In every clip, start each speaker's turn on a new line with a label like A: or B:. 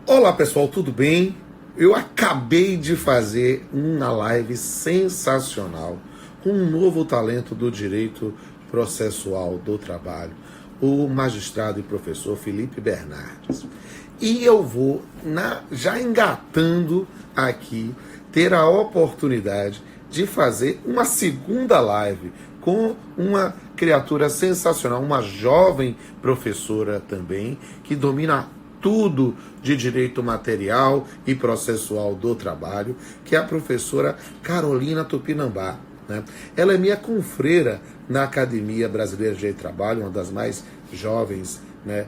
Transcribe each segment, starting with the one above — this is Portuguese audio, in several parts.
A: Olá pessoal, tudo bem? Eu acabei de fazer uma live sensacional com um novo talento do direito processual do trabalho, o magistrado e professor Felipe Bernardes. E eu vou, já engatando aqui, ter a oportunidade de fazer uma segunda live com uma criatura sensacional, uma jovem professora também, que domina tudo de direito material e processual do trabalho, que é a professora Carolina Tupinambá. Né? Ela é minha confreira na Academia Brasileira de Direito do Trabalho, uma das mais jovens, né,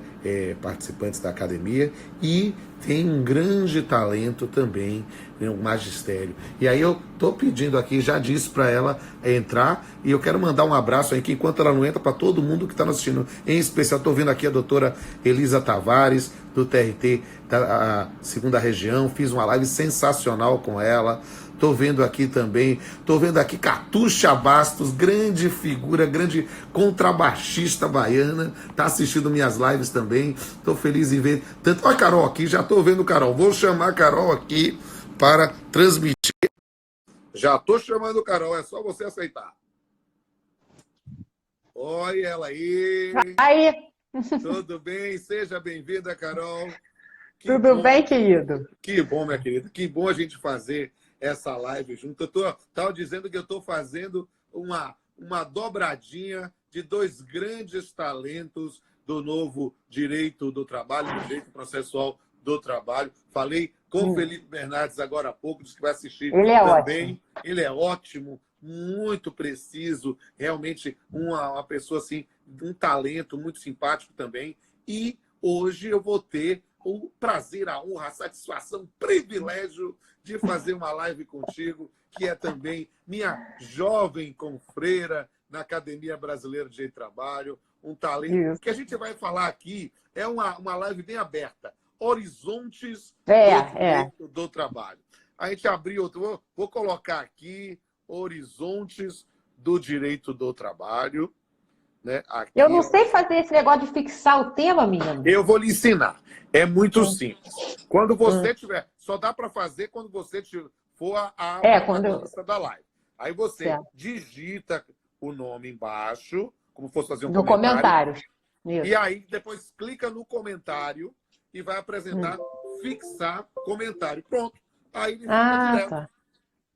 A: participantes da academia, e tem um grande talento também no magistério. E aí eu estou pedindo aqui, já disse para ela entrar, e eu quero mandar um abraço aqui, enquanto ela não entra, para todo mundo que está nos assistindo. Em especial, estou vendo aqui a doutora Elisa Tavares, do TRT da segunda região, fiz uma live sensacional com ela. Estou vendo aqui também, Catuxa Bastos, grande figura, grande contrabaixista baiana, está assistindo minhas lives também. Estou feliz em ver tanto. Olha a Carol aqui, já estou vendo Carol. Vou chamar a Carol aqui para transmitir. Já estou chamando Carol, é só você aceitar. Oi, ela aí.
B: Aí,
A: Tudo bem? Seja bem-vinda, Carol.
B: tudo bem, querido?
A: Que bom, minha querida. Que bom a gente fazer essa live junto. Eu estava dizendo que eu estou fazendo uma dobradinha de dois grandes talentos do novo direito do trabalho, do direito processual do trabalho. Falei com o Felipe Bernardes agora há pouco, disse que vai assistir
B: Ele é
A: também.
B: ótimo.
A: Ele é ótimo, muito preciso, realmente uma pessoa assim, um talento muito simpático também. E hoje eu vou ter o prazer, a honra, a satisfação, o privilégio de fazer uma live contigo, que é também minha jovem confreira na Academia Brasileira de Direito do Trabalho, um talento. O que a gente vai falar aqui é uma live bem aberta, horizontes do direito do trabalho. A gente abriu, vou colocar aqui, horizontes do direito do trabalho. Né? Aqui,
B: Eu não sei fazer esse negócio de fixar o tema, menino.
A: Eu vou lhe ensinar. É muito simples. Quando você tiver... Só dá para fazer quando você for a protagonista da live. Aí você digita o nome embaixo, como fosse fazer um comentário. E aí depois clica no comentário e vai apresentar fixar comentário. Pronto. Aí ele fica direto.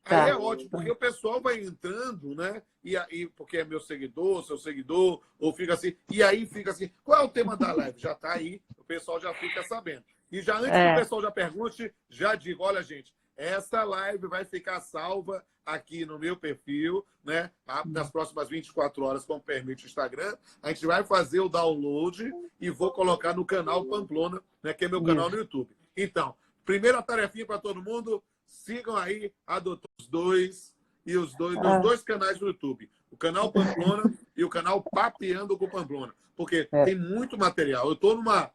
A: Aí é ótimo, porque o pessoal vai entrando, né? E aí, porque é meu seguidor, seu seguidor, ou fica assim. E aí fica assim, qual é o tema da live? Já está aí, o pessoal já fica sabendo. E já antes que o pessoal já pergunte, já digo, olha, gente, essa live vai ficar salva aqui no meu perfil, né? Nas próximas 24 horas, como permite o Instagram. A gente vai fazer o download e vou colocar no canal Pamplona, né? Que é meu canal no YouTube. Então, primeira tarefinha para todo mundo. Sigam aí os dois nos dois canais do YouTube. O canal Pamplona e o canal Papeando com Pamplona. Porque tem muito material. Eu tô numa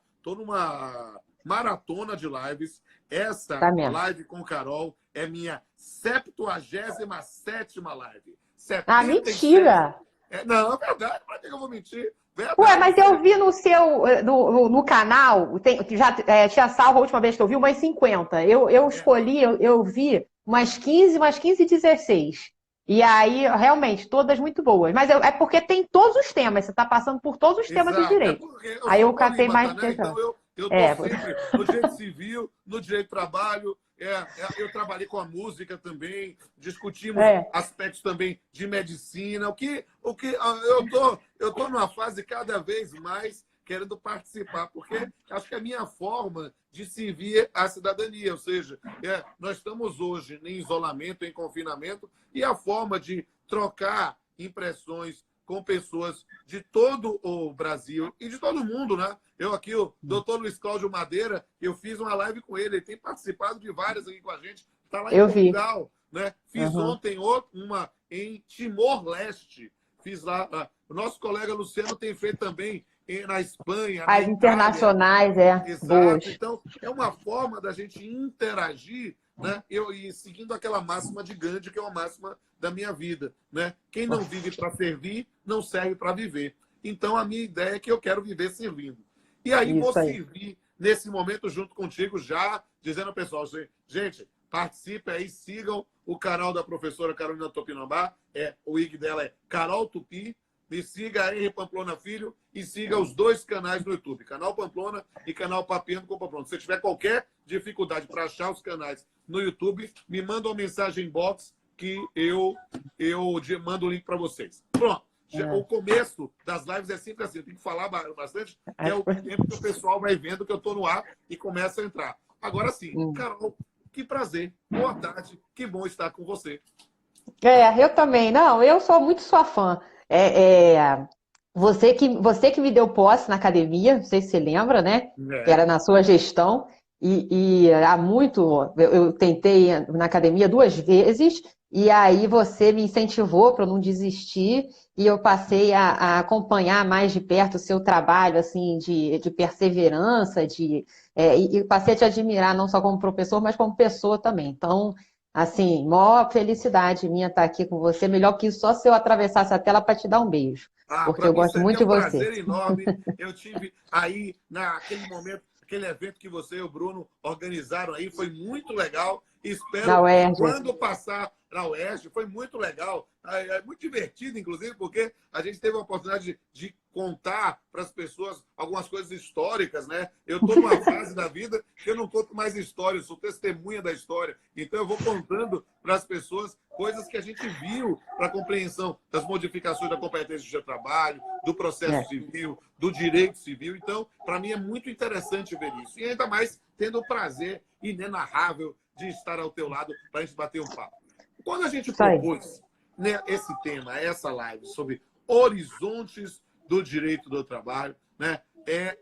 A: maratona de lives. Essa live com Carol é minha 77ª live. 77.
B: Mentira!
A: Não, é verdade. Para que eu vou mentir? Verdade.
B: Ué, mas eu vi no seu no canal, já tinha salvo a última vez que eu vi, umas 50. Eu escolhi, eu vi umas 15, 16. E aí, realmente, todas muito boas. Mas é porque tem todos os temas, você está passando por todos os temas do direito. Aí eu catei mais...
A: Né? Então, eu estou sempre no direito civil, no direito do trabalho. Eu trabalhei com a música também, discutimos aspectos também de medicina. Eu tô numa fase cada vez mais querendo participar, porque acho que é a minha forma de servir à cidadania. Ou seja, nós estamos hoje em isolamento, em confinamento, e a forma de trocar impressões com pessoas de todo o Brasil e de todo mundo, né? Eu aqui, o doutor Luiz Cláudio Madeira, eu fiz uma live com ele tem participado de várias aqui com a gente, está lá em Portugal, né? Fiz ontem uma em Timor-Leste, fiz lá, o nosso colega Luciano tem feito também na Espanha,
B: as internacionais,
A: Exato.
B: Boas.
A: Então, é uma forma da gente interagir, né? E seguindo aquela máxima de Gandhi, que é uma máxima da minha vida, né? Quem não vive para servir, não serve para viver. Então, a minha ideia é que eu quero viver servindo. E aí vou servir nesse momento, junto contigo, já dizendo ao pessoal, gente, participe aí, sigam o canal da professora Carolina Tupinambá, o IG dela é Carol Tupi, me siga a Henri Pamplona Filho e siga os 2 canais no YouTube, Canal Pamplona e Canal Papiando com Pamplona. Se você tiver qualquer dificuldade para achar os canais no YouTube, me manda uma mensagem inbox que eu mando o link para vocês. Pronto. O começo das lives é sempre assim, eu tenho que falar bastante, que é o tempo que o pessoal vai vendo que eu estou no ar e começa a entrar. Agora sim, Carol, que prazer, boa tarde, que bom estar com você.
B: Eu também. Não, eu sou muito sua fã. Você que me deu posse na academia, não sei se você lembra, né? Que era na sua gestão. E há muito, eu tentei na academia 2 vezes, e aí você me incentivou para eu não desistir, e eu passei a acompanhar mais de perto o seu trabalho, assim, de perseverança, e passei a te admirar não só como professor, mas como pessoa também. Então, assim, maior felicidade minha estar aqui com você. Melhor que isso, só se eu atravessasse a tela para te dar um beijo, porque
A: para
B: eu
A: mim
B: gosto muito
A: seria
B: de
A: um
B: você.
A: prazer enorme. Eu tive aí, naquele momento, aquele evento que você e o Bruno organizaram aí, foi muito legal. Espero que quando passar na UERJ, foi muito legal. É muito divertido, inclusive, porque a gente teve a oportunidade de contar para as pessoas algumas coisas históricas, né? Eu estou numa fase da vida que eu não conto mais história, eu sou testemunha da história. Então, eu vou contando para as pessoas coisas que a gente viu para a compreensão das modificações da competência de trabalho, do processo civil, do direito civil. Então, para mim, é muito interessante ver isso. E ainda mais tendo o prazer inenarrável de estar ao teu lado para a gente bater um papo. Quando a gente propôs, né, esse tema, essa live sobre horizontes do direito do trabalho, né?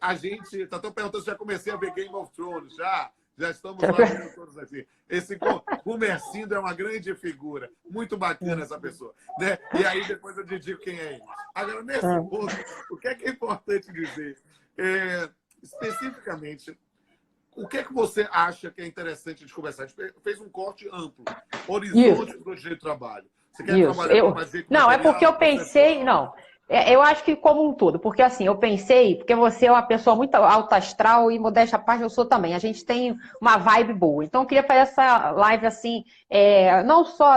A: A gente está perguntando se já comecei a ver Game of Thrones, já estamos lá vendo todos assim. Esse Gumercindo é uma grande figura, muito bacana essa pessoa, né? E aí depois eu te digo quem é ele. Agora, nesse ponto, o que é importante dizer? Especificamente, o que é que você acha que é interessante de conversar? A gente fez um corte amplo, horizontes do direito do trabalho. Você quer trabalhar com mais jeito
B: Não,
A: material,
B: é porque eu pensei, não. Eu acho que como um todo, porque assim, eu pensei, porque você é uma pessoa muito alta astral e modéstia à parte eu sou também. A gente tem uma vibe boa. Então eu queria fazer essa live assim, não só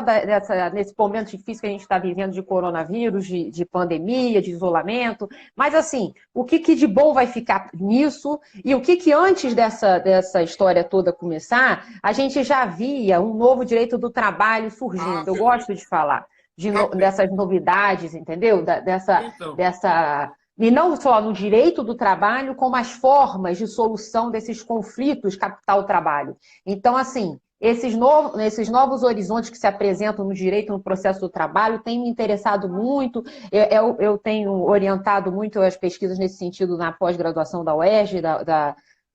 B: nesse momento difícil que a gente está vivendo de coronavírus, de pandemia, de isolamento, mas assim, o que de bom vai ficar nisso e o que antes dessa história toda começar, a gente já via um novo direito do trabalho surgindo. Eu gosto de falar dessas novidades, entendeu? E não só no direito do trabalho, como as formas de solução desses conflitos capital-trabalho. Então, assim, esses novos horizontes que se apresentam no direito, no processo do trabalho, têm me interessado muito. Eu tenho orientado muito as pesquisas nesse sentido na pós-graduação da UERJ,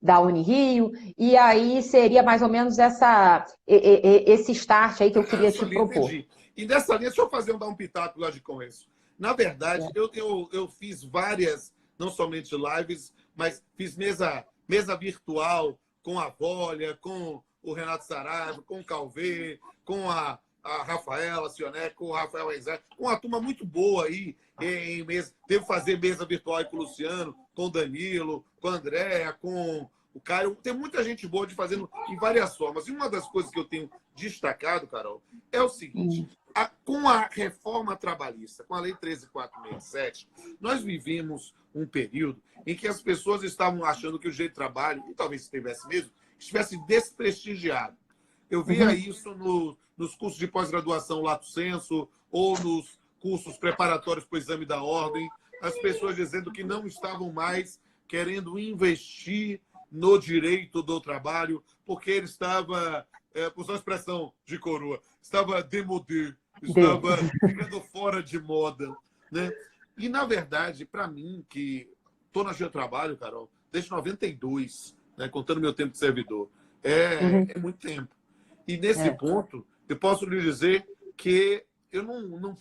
B: da Unirio, e aí seria mais ou menos esse start aí que eu queria te propor.
A: Entendi. E nessa linha, deixa eu dar um pitaco lá de começo. Na verdade, eu fiz várias, não somente lives, mas fiz mesa virtual com a Vólia, com o Renato Saraiva, com o Calvê, com a Rafaela Sionek, com o Rafael Enzé, com uma turma muito boa aí em mesa. Devo fazer mesa virtual aí com o Luciano, com o Danilo, com a Andréa, com o Caio. Tem muita gente boa de fazendo em várias formas. E uma das coisas que eu tenho destacado, Carol, é o seguinte. Com a reforma trabalhista, com a Lei 13.467, nós vivemos um período em que as pessoas estavam achando que o direito de trabalho, e talvez estivesse mesmo, estivesse desprestigiado. Eu via isso nos cursos de pós-graduação Lato Sensu ou nos cursos preparatórios para o exame da ordem, as pessoas dizendo que não estavam mais querendo investir no direito do trabalho, porque ele estava, por sua expressão de coroa, estava démodé, estava ficando fora de moda, né? E, na verdade, para mim, que estou na Geotrabalho, Carol, desde 92, né, contando meu tempo de servidor, é muito tempo. E, nesse ponto, eu posso lhe dizer que eu não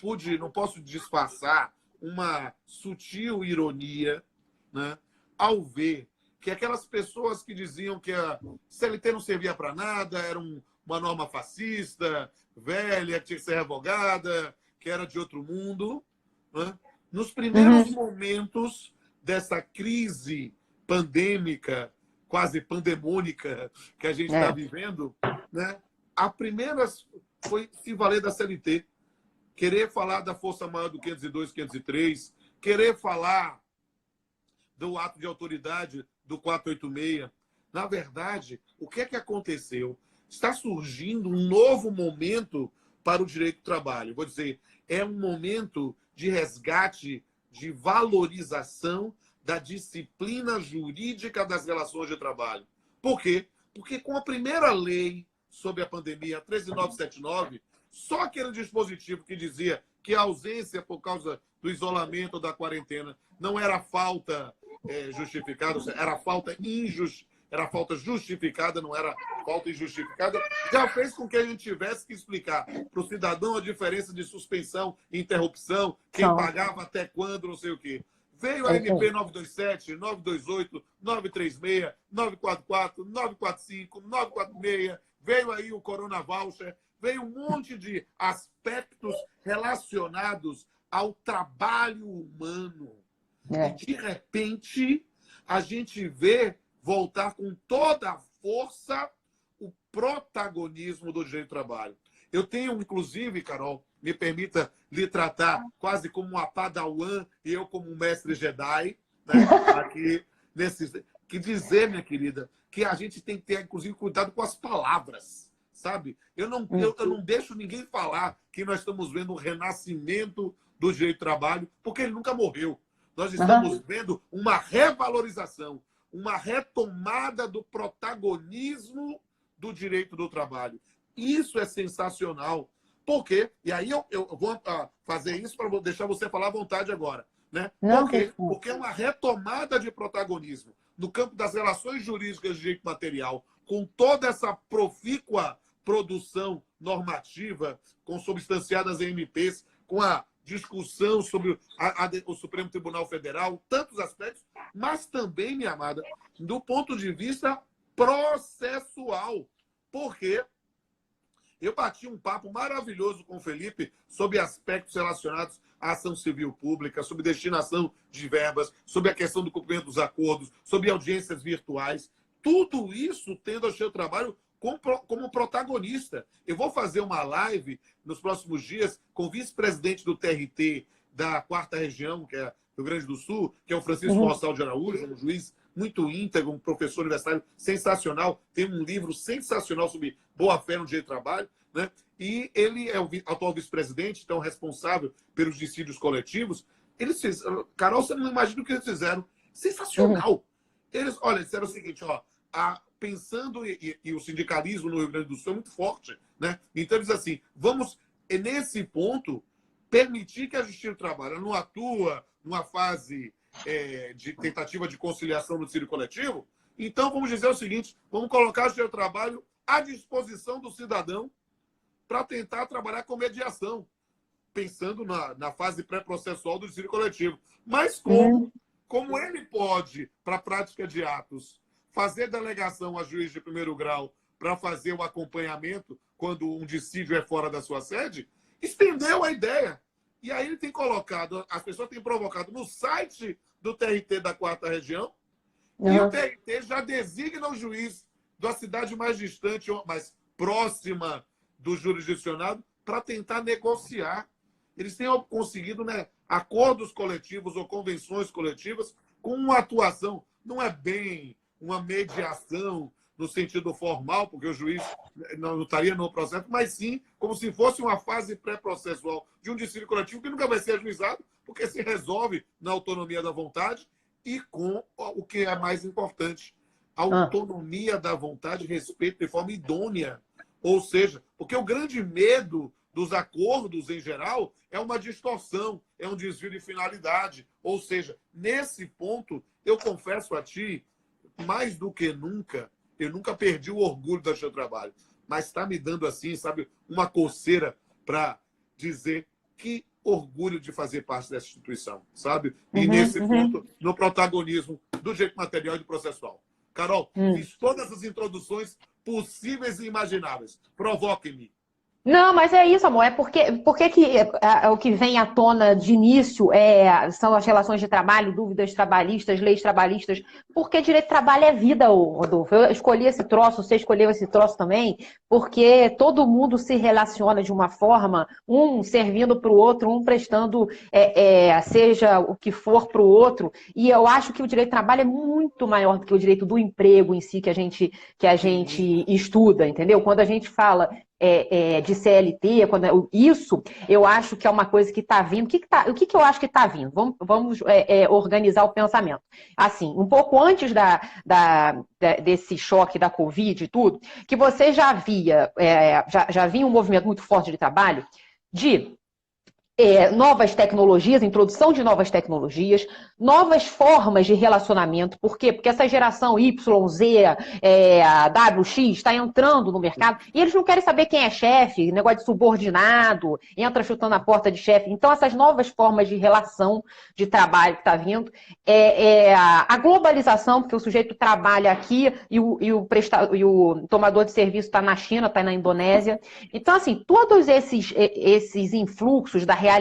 A: posso disfarçar uma sutil ironia, né, ao ver que aquelas pessoas que diziam que a CLT não servia para nada, era uma norma fascista, velha, que tinha que ser revogada, que era de outro mundo, né? Nos primeiros momentos dessa crise pandêmica, quase pandemônica que a gente está vivendo, né? A primeira foi se valer da CLT, querer falar da força maior do 502, 503, querer falar do ato de autoridade do 486. Na verdade, o que é que aconteceu? Está surgindo um novo momento para o direito do trabalho. Vou dizer, é um momento de resgate, de valorização da disciplina jurídica das relações de trabalho. Por quê? Porque com a primeira lei sobre a pandemia, a 13979, só aquele dispositivo que dizia que a ausência por causa do isolamento ou da quarentena não era falta justificada, era falta era falta justificada, não era falta injustificada, já fez com que a gente tivesse que explicar para o cidadão a diferença de suspensão e interrupção, quem pagava até quando, não sei o quê. Veio a MP 927, 928, 936, 944, 945, 946, veio aí o Corona Voucher, veio um monte de aspectos relacionados ao trabalho humano. E, de repente, a gente vê voltar com toda a força o protagonismo do direito do trabalho. Eu tenho, inclusive, Carol, me permita lhe tratar quase como uma padawan e eu como um mestre Jedi, né? Aqui, que dizer, minha querida, que a gente tem que ter, inclusive, cuidado com as palavras, sabe? Eu não deixo ninguém falar que nós estamos vendo um renascimento do direito do trabalho, porque ele nunca morreu. Nós estamos vendo uma revalorização, uma retomada do protagonismo do direito do trabalho. Isso é sensacional. Por quê? E aí eu vou fazer isso para deixar você falar à vontade agora. Né? Por quê? Porque é uma retomada de protagonismo no campo das relações jurídicas de direito material, com toda essa profícua produção normativa consubstanciadas em MPs, com a discussão sobre o Supremo Tribunal Federal, tantos aspectos, mas também, minha amada, do ponto de vista processual. Porque eu bati um papo maravilhoso com o Felipe sobre aspectos relacionados à ação civil pública, sobre destinação de verbas, sobre a questão do cumprimento dos acordos, sobre audiências virtuais. Tudo isso tendo o seu trabalho como protagonista. Eu vou fazer uma live nos próximos dias com o vice-presidente do TRT da 4ª Região, que é Rio Grande do Sul, que é o Francisco Roçal de Araújo, um juiz muito íntegro, um professor universitário sensacional, tem um livro sensacional sobre boa-fé no direito do trabalho, né? E ele é o atual vice-presidente, então responsável pelos dissídios coletivos. Eles fizeram, Carol, você não imagina o que eles fizeram. Sensacional. Eles, olha, disseram o seguinte, ó, pensando, e o sindicalismo no Rio Grande do Sul é muito forte, né? Então eles assim, vamos, nesse ponto, permitir que a Justiça do Trabalho não atua numa fase de tentativa de conciliação no dissídio coletivo. Então, vamos dizer o seguinte, vamos colocar a Justiça do Trabalho à disposição do cidadão para tentar trabalhar com mediação, pensando na fase pré-processual do dissídio coletivo. Mas como ele pode, para a prática de atos, fazer delegação a juiz de primeiro grau para fazer o acompanhamento quando um dissídio é fora da sua sede, estendeu a ideia. E aí ele tem colocado, as pessoas têm provocado no site do TRT da 4ª Região, e o TRT já designa o juiz da cidade mais distante, mais próxima do jurisdicionado, para tentar negociar. Eles têm conseguido, né, acordos coletivos ou convenções coletivas com uma atuação, não é bem uma mediação no sentido formal, porque o juiz não estaria no processo, mas sim como se fosse uma fase pré-processual de um dissídio coletivo que nunca vai ser ajuizado, porque se resolve na autonomia da vontade e com o que é mais importante, a autonomia da vontade, respeito de forma idônea. Ou seja, porque o grande medo dos acordos em geral é uma distorção, é um desvio de finalidade. Ou seja, nesse ponto, eu confesso a ti, mais do que nunca, eu nunca perdi o orgulho do seu trabalho, mas está me dando assim, sabe, uma coceira para dizer que orgulho de fazer parte dessa instituição, sabe? E nesse ponto, no protagonismo do direito material e do processual. Carol, fiz todas as introduções possíveis e imagináveis. Provoquem-me.
B: Não, mas é isso, amor. É porque o que vem à tona de início são as relações de trabalho, dúvidas trabalhistas, leis trabalhistas, porque direito de trabalho é vida, Rodolfo. Eu escolhi esse troço, você escolheu esse troço também, porque todo mundo se relaciona de uma forma, um servindo para o outro, um prestando, seja o que for para o outro. E eu acho que o direito de trabalho é muito maior do que o direito do emprego em si que a gente estuda, entendeu? Quando a gente fala de CLT, isso eu acho que é uma coisa que está vindo. O que eu acho que está vindo? Vamos organizar o pensamento. Assim, um pouco antes desse choque da Covid e tudo, que você já via um movimento muito forte de trabalho de novas tecnologias, introdução de novas tecnologias, novas formas de relacionamento. Por quê? Porque essa geração Y, Z, WX está entrando no mercado e eles não querem saber quem é chefe, negócio de subordinado, entra chutando a porta de chefe. Então, essas novas formas de relação de trabalho que está vindo, a globalização, porque o sujeito trabalha aqui e o tomador de serviço está na China, está na Indonésia. Então, assim, todos esses influxos da realidade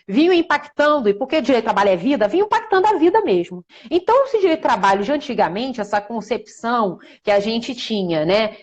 B: vinham impactando, e porque direito de trabalho é vida, vinham impactando a vida mesmo. Então, esse direito de trabalho de antigamente, essa concepção que a gente tinha, né,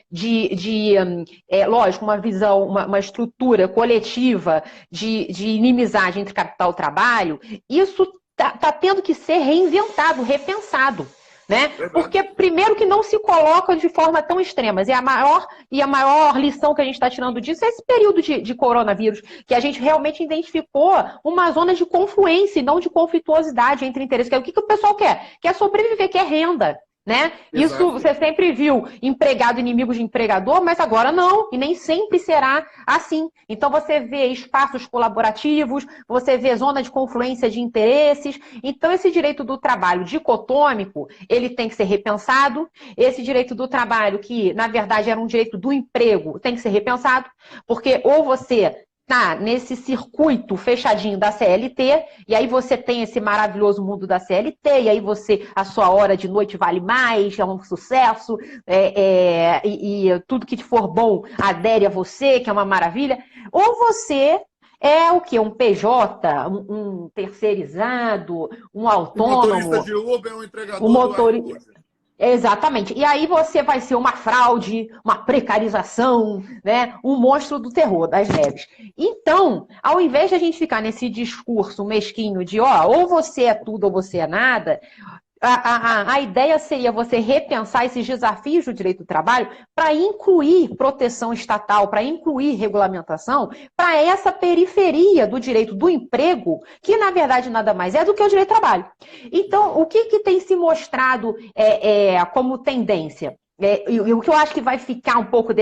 B: lógico, uma visão, uma estrutura coletiva de inimizade entre capital e trabalho, isso está tendo que ser reinventado, repensado. Né? Porque, primeiro, que não se coloca de forma tão extrema. E a maior lição que a gente está tirando disso é esse período de coronavírus, que a gente realmente identificou uma zona de confluência e não de conflituosidade entre interesses. O que o pessoal quer? Quer sobreviver, quer renda. Né? Isso você sempre viu empregado inimigo de empregador, mas agora não, e nem sempre será assim. Então você vê espaços colaborativos, você vê zona de confluência de interesses. Então esse direito do trabalho dicotômico, ele tem que ser repensado. Esse direito do trabalho, que na verdade era um direito do emprego, tem que ser repensado, porque ou você tá nesse circuito fechadinho da CLT, e aí você tem esse maravilhoso mundo da CLT, e aí a sua hora de noite vale mais, é um sucesso, e tudo que for bom adere a você, que é uma maravilha, ou você é o quê? Um PJ, um terceirizado, um autônomo.
A: Um motorista de Uber, um entregador
B: do iFood. Exatamente. E aí você vai ser uma fraude, uma precarização, né? Um monstro do terror, das neves. Então, ao invés de a gente ficar nesse discurso mesquinho de ou você é tudo ou você é nada, a ideia seria você repensar esses desafios do direito do trabalho para incluir proteção estatal, para incluir regulamentação, para essa periferia do direito do emprego, que na verdade nada mais é do que o direito do trabalho. Então, o que tem se mostrado como tendência? E o que eu acho que vai ficar um pouco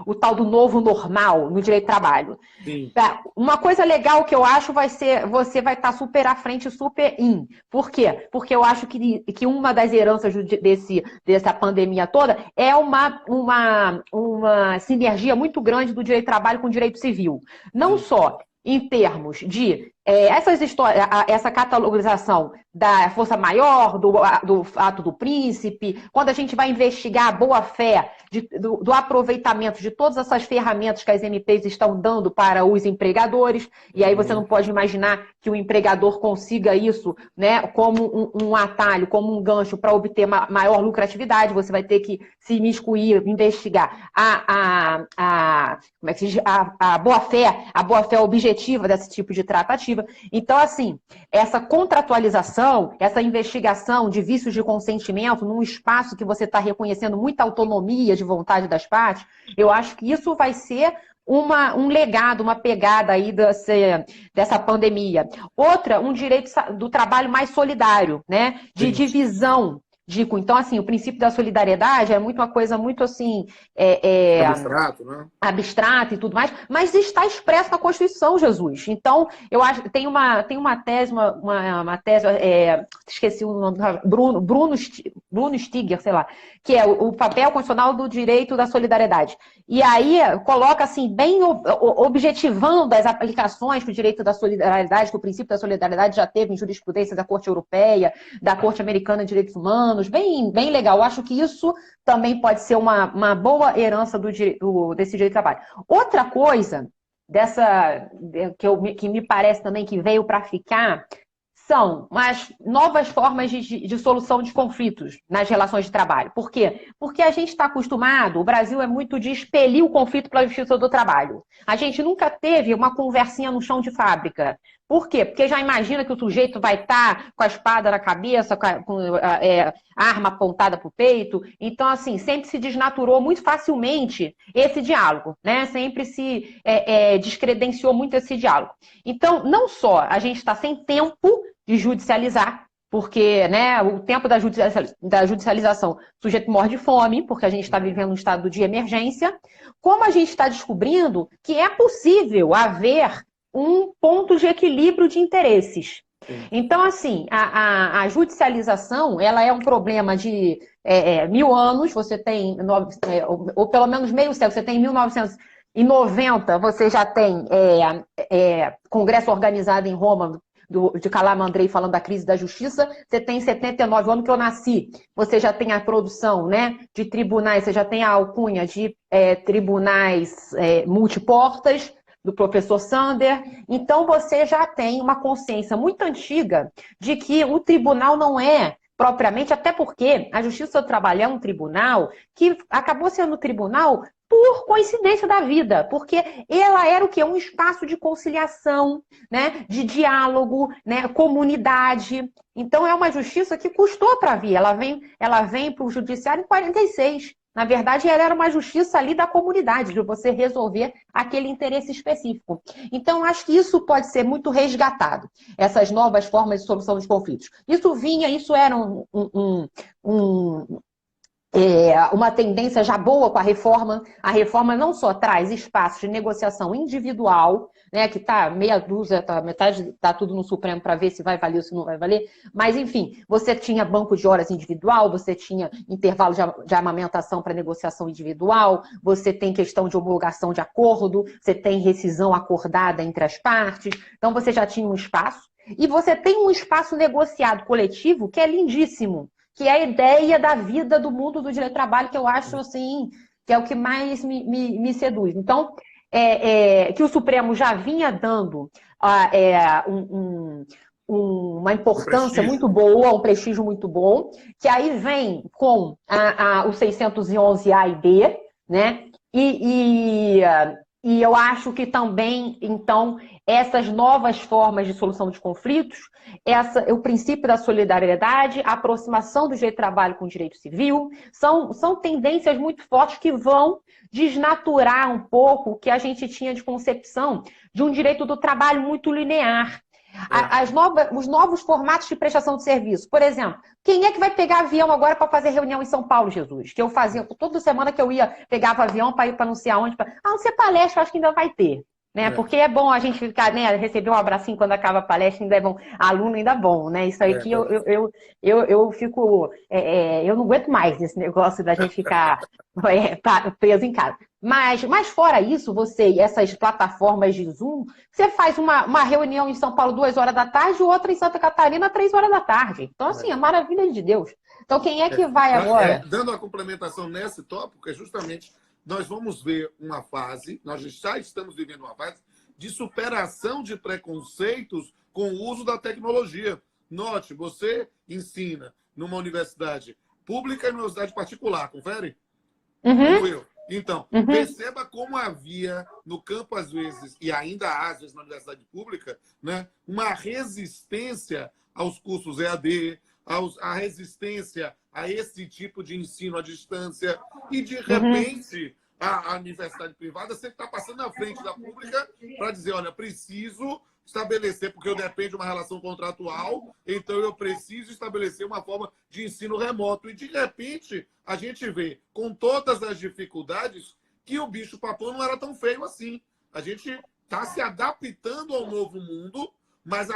B: o tal do novo normal no direito do trabalho.
A: Sim.
B: Uma coisa legal que eu acho vai ser, você vai estar super à frente, super in. Por quê? Porque eu acho que uma das heranças dessa pandemia toda é uma sinergia muito grande do direito do trabalho com o direito civil. Não só em termos de essa catalogização da força maior, do ato do príncipe, quando a gente vai investigar a boa-fé do aproveitamento de todas essas ferramentas que as MPs estão dando para os empregadores, e aí você não pode imaginar que o empregador consiga isso, né, como um atalho, como um gancho para obter maior lucratividade. Você vai ter que se imiscuir, investigar como é que se diz? A boa-fé objetiva desse tipo de tratativa. Então, assim, essa contratualização, essa investigação de vícios de consentimento num espaço que você está reconhecendo muita autonomia de vontade das partes, eu acho que isso vai ser um legado, uma pegada aí dessa pandemia. Outra, um direito do trabalho mais solidário, né? De divisão. Então, assim, o princípio da solidariedade é uma coisa muito assim...
A: abstrato, né?
B: Abstrato e tudo mais, mas está expresso na Constituição, Jesus. Então, eu acho que tem uma tese, uma tese, esqueci o nome, Bruno Stiger, sei lá, que é o papel constitucional do direito da solidariedade. E aí coloca assim, bem objetivando as aplicações que o direito da solidariedade, que o princípio da solidariedade já teve em jurisprudência da Corte Europeia, da Corte Americana de Direitos Humanos. anos, bem, bem legal. Eu acho que isso também pode ser uma boa herança desse direito do trabalho. Outra coisa que me parece também que veio para ficar são as novas formas de solução de conflitos nas relações de trabalho. Por quê? Porque a gente está acostumado, o Brasil é muito de expelir o conflito pela justiça do trabalho. A gente nunca teve uma conversinha no chão de fábrica. Por quê? Porque já imagina que o sujeito vai estar com a espada na cabeça, com a arma apontada para o peito. Então, assim, sempre se desnaturou muito facilmente esse diálogo, né? Sempre se descredenciou muito esse diálogo. Então, não só a gente está sem tempo de judicializar, porque, né, o tempo da judicialização, o sujeito morre de fome, porque a gente está vivendo um estado de emergência, como a gente está descobrindo que é possível haver um ponto de equilíbrio de interesses. Então, assim, a judicialização, ela é um problema de 1000 anos, você tem, ou pelo menos meio século, você tem 1990, você já tem congresso organizado em Roma, de Calamandrei falando da crise da justiça, você tem 79 anos que eu nasci, você já tem a produção, né, de tribunais, você já tem a alcunha de tribunais multiportas, do professor Sander, então você já tem uma consciência muito antiga de que o tribunal não é propriamente, até porque a Justiça do Trabalho é um tribunal que acabou sendo tribunal por coincidência da vida, porque ela era o quê? Um espaço de conciliação, né? De diálogo, né? Comunidade. Então é uma justiça que custou para vir. Ela vem para o judiciário em 46. Na verdade, ela era uma justiça ali da comunidade, de você resolver aquele interesse específico. Então, acho que isso pode ser muito resgatado, essas novas formas de solução dos conflitos. Isso era uma tendência já boa com a reforma. A reforma não só traz espaços de negociação individual, né, que está meia dúzia, metade está tudo no Supremo para ver se vai valer ou se não vai valer, mas, enfim, você tinha banco de horas individual, você tinha intervalo de amamentação para negociação individual, você tem questão de homologação de acordo, você tem rescisão acordada entre as partes, então você já tinha um espaço, e você tem um espaço negociado coletivo que é lindíssimo, que é a ideia da vida do mundo do direito do trabalho, que eu acho, assim, que é o que mais me seduz. Então, que o Supremo já vinha dando uma importância muito boa, um prestígio muito bom, que aí vem com o 611A e B, né? E eu acho que também, então, essas novas formas de solução de conflitos, o princípio da solidariedade, a aproximação do direito do trabalho com o direito civil, são tendências muito fortes que vão desnaturar um pouco o que a gente tinha de concepção de um direito do trabalho muito linear. Os novos formatos de prestação de serviço. Por exemplo, quem é que vai pegar avião agora para fazer reunião em São Paulo, Jesus? Que eu fazia toda semana que eu pegava avião para ir para não sei aonde. Não ser palestra, acho que ainda vai ter. Né? Porque é bom a gente ficar, né, receber um abracinho quando acaba a palestra, ainda é bom. Aluno ainda é bom, né? Isso aí que eu fico... eu não aguento mais esse negócio da gente ficar preso em casa. Mas fora isso, essas plataformas de Zoom, você faz uma reunião em São Paulo 2 horas da tarde, outra em Santa Catarina 3 horas da tarde. Então, assim, é maravilha de Deus. Então, quem é que vai agora?
A: Dando a complementação nesse tópico, é justamente... Nós vamos ver uma fase, nós já estamos vivendo uma fase de superação de preconceitos com o uso da tecnologia. Note, você ensina numa universidade pública e numa universidade particular, confere? Como eu. Então, perceba como havia no campo, às vezes, e ainda há, às vezes, na universidade pública, né, uma resistência aos cursos EAD, a resistência a esse tipo de ensino à distância, e de repente a universidade privada sempre está passando na frente da pública para dizer, olha, preciso estabelecer, porque eu dependo de uma relação contratual, então eu preciso estabelecer uma forma de ensino remoto. E de repente a gente vê, com todas as dificuldades, que o bicho-papão não era tão feio assim. A gente está se adaptando ao novo mundo, mas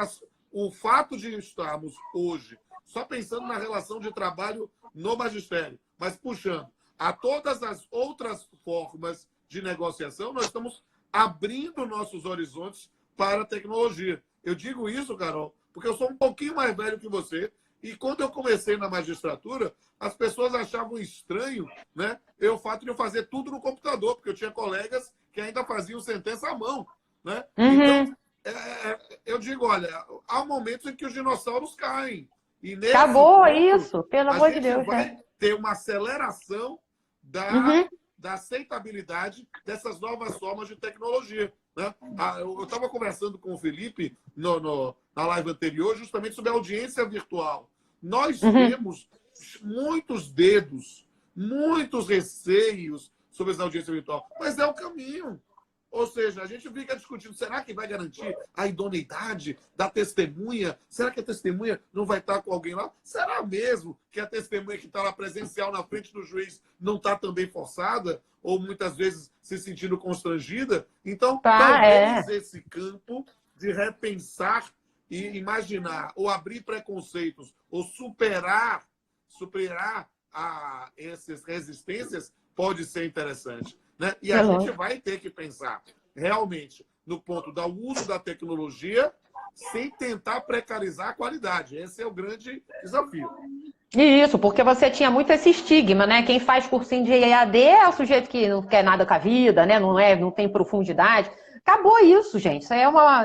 A: o fato de estarmos hoje só pensando na relação de trabalho no magistério, mas puxando a todas as outras formas de negociação, nós estamos abrindo nossos horizontes para a tecnologia. Eu digo isso, Carol, porque eu sou um pouquinho mais velho que você. E quando eu comecei na magistratura, as pessoas achavam estranho, né, o fato de eu fazer tudo no computador, porque eu tinha colegas que ainda faziam sentença à mão. Né? Então, eu digo, olha, há momentos em que os dinossauros caem. E nesse
B: Acabou
A: ponto,
B: isso, pelo amor de Deus.
A: vai ter uma aceleração da aceitabilidade dessas novas formas de tecnologia. Né? Eu estava conversando com o Felipe na live anterior justamente sobre a audiência virtual. Nós temos muitos dedos, muitos receios sobre essa audiência virtual, mas é o caminho. Ou seja, a gente fica discutindo, será que vai garantir a idoneidade da testemunha? Será que a testemunha não vai estar com alguém lá? Será mesmo que a testemunha que está lá presencial na frente do juiz não está também forçada? Ou muitas vezes se sentindo constrangida? Então, talvez esse campo de repensar e imaginar, ou abrir preconceitos, ou superar essas resistências, pode ser interessante. Né? E a gente vai ter que pensar realmente no ponto do uso da tecnologia sem tentar precarizar a qualidade. Esse é o grande desafio.
B: Isso, porque você tinha muito esse estigma, né? Quem faz cursinho de EAD é o sujeito que não quer nada com a vida, né? Não tem profundidade. Acabou isso, gente.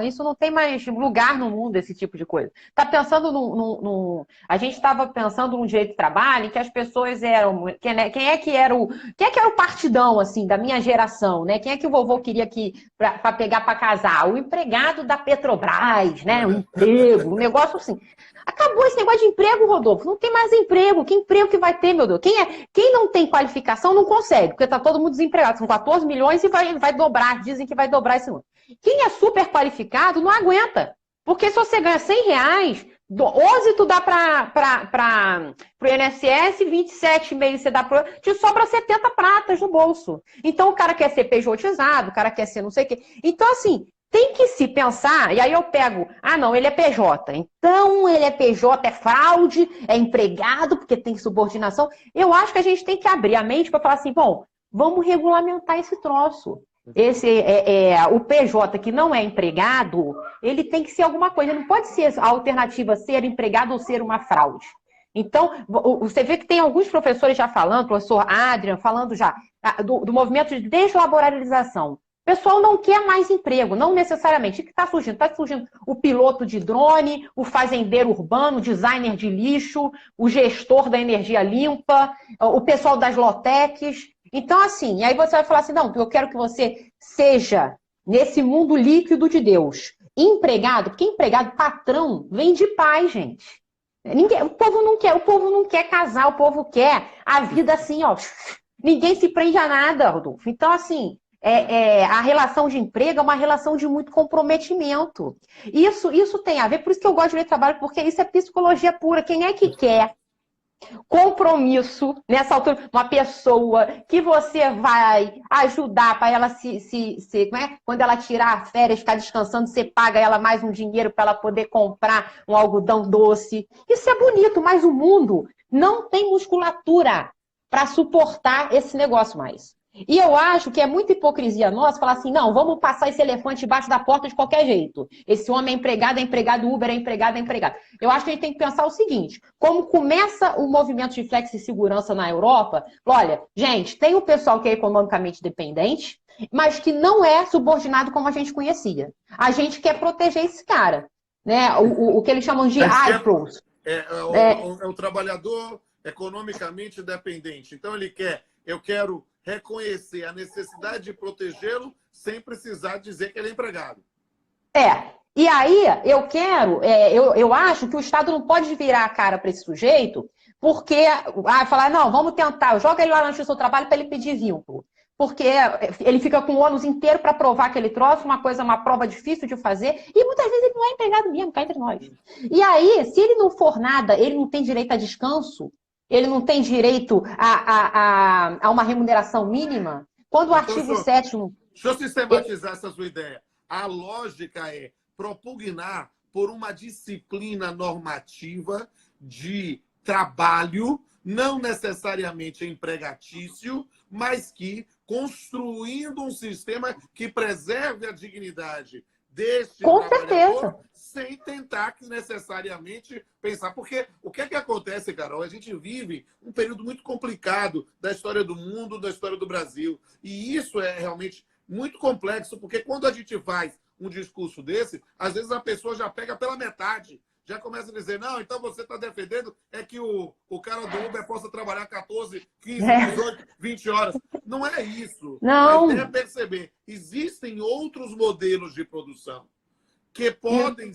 B: Isso não tem mais lugar no mundo, esse tipo de coisa. Tá pensando a gente estava pensando num direito de trabalho em que as pessoas eram. Quem é que era o partidão, assim, da minha geração, né? Quem é que o vovô queria para pegar para casar? O empregado da Petrobras, né? O emprego, um negócio assim. Acabou esse negócio de emprego, Rodolfo. Não tem mais emprego. Que emprego que vai ter, meu Deus? Quem não tem qualificação não consegue, porque está todo mundo desempregado. São 14 milhões e vai dobrar. Dizem que vai dobrar esse ano. Quem é super qualificado não aguenta. Porque se você ganha R$100, 11 tu dá para o INSS, 27,5 você dá te sobra 70 pratas no bolso. Então o cara quer ser pejotizado, o cara quer ser não sei o quê. Então, assim, tem que se pensar, e aí eu pego, não, ele é PJ, então ele é PJ, é fraude, é empregado, porque tem subordinação. Eu acho que a gente tem que abrir a mente para falar assim, bom, vamos regulamentar esse troço. O PJ que não é empregado, ele tem que ser alguma coisa, não pode ser a alternativa ser empregado ou ser uma fraude. Então, você vê que tem alguns professores já falando, o professor Adrian, falando já do movimento de deslaboralização. O pessoal não quer mais emprego, não necessariamente. O que está surgindo? Está surgindo o piloto de drone, o fazendeiro urbano, o designer de lixo, o gestor da energia limpa, o pessoal das lotecs. Então, assim, aí você vai falar assim, não, eu quero que você seja, nesse mundo líquido de Deus, empregado, porque empregado, patrão, vem de pai, gente. O povo não quer casar, o povo quer a vida assim, ó. Ninguém se prende a nada, Rodolfo. Então, assim, a relação de emprego é uma relação de muito comprometimento. Isso tem a ver, por isso que eu gosto de ler trabalho, porque isso é psicologia pura. Quem é que quer compromisso nessa altura? Uma pessoa que você vai ajudar para ela quando ela tirar férias, ficar descansando, você paga ela mais um dinheiro para ela poder comprar um algodão doce. Isso é bonito, mas o mundo não tem musculatura para suportar esse negócio mais. E eu acho que é muita hipocrisia nossa falar assim, não, vamos passar esse elefante debaixo da porta de qualquer jeito. Esse homem é empregado, Uber é empregado. Eu acho que a gente tem que pensar o seguinte, como começa o movimento de flexi-segurança na Europa, olha, gente, tem o pessoal que é economicamente dependente, mas que não é subordinado como a gente conhecia. A gente quer proteger esse cara, né? O que eles chamam de iPros.
A: É o trabalhador economicamente dependente. Então eu quero reconhecer a necessidade de protegê-lo sem precisar dizer que ele é empregado.
B: E aí eu acho que o Estado não pode virar a cara para esse sujeito porque falar, não, vamos tentar, joga ele lá na Justiça do Trabalho para ele pedir vínculo. Porque ele fica com o ônus inteiro para provar que ele trouxe uma prova difícil de fazer, e muitas vezes ele não é empregado mesmo, cá entre nós. E aí, se ele não for nada, ele não tem direito a descanso, ele não tem direito a uma remuneração mínima. Quando o artigo 7º...
A: Deixa eu sistematizar essa sua ideia. A lógica é propugnar por uma disciplina normativa de trabalho, não necessariamente empregatício, mas que construindo um sistema que preserve a dignidade deste
B: Com
A: trabalhador,
B: certeza.
A: sem tentar necessariamente pensar. Porque o que é que acontece, Carol? A gente vive um período muito complicado da história do mundo, da história do Brasil. E isso é realmente muito complexo, porque quando a gente faz um discurso desse, às vezes a pessoa já pega pela metade. Já começa a dizer, não, então você está defendendo é que o cara do Uber possa trabalhar 14, 15, 18, 20 horas. Não é isso. A ideia é
B: Não.
A: perceber, existem outros modelos de produção que podem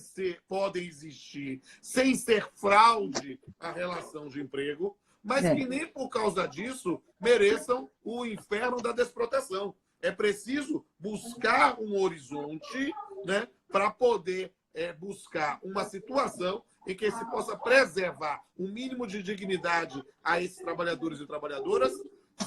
A: existir sem ser fraude à relação de emprego, mas que nem por causa disso mereçam o inferno da desproteção. É preciso buscar um horizonte, né, para poder buscar uma situação em que se possa preservar um mínimo de dignidade a esses trabalhadores e trabalhadoras,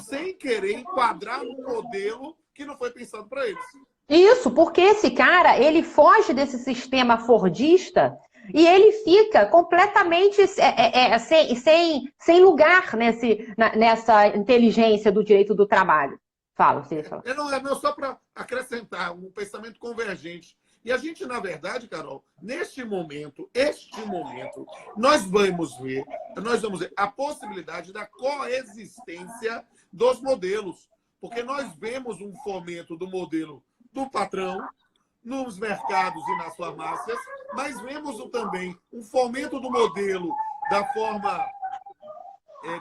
A: sem querer enquadrar num modelo que não foi pensado para eles.
B: Isso, porque esse cara, ele foge desse sistema fordista e ele fica completamente sem lugar nessa inteligência do direito do trabalho. Fala, você fala.
A: Não, só para acrescentar um pensamento convergente. E a gente, na verdade, Carol, este momento, nós vamos ver a possibilidade da coexistência dos modelos. Porque nós vemos um fomento do modelo do patrão nos mercados e nas farmácias, mas vemos também um fomento do modelo da forma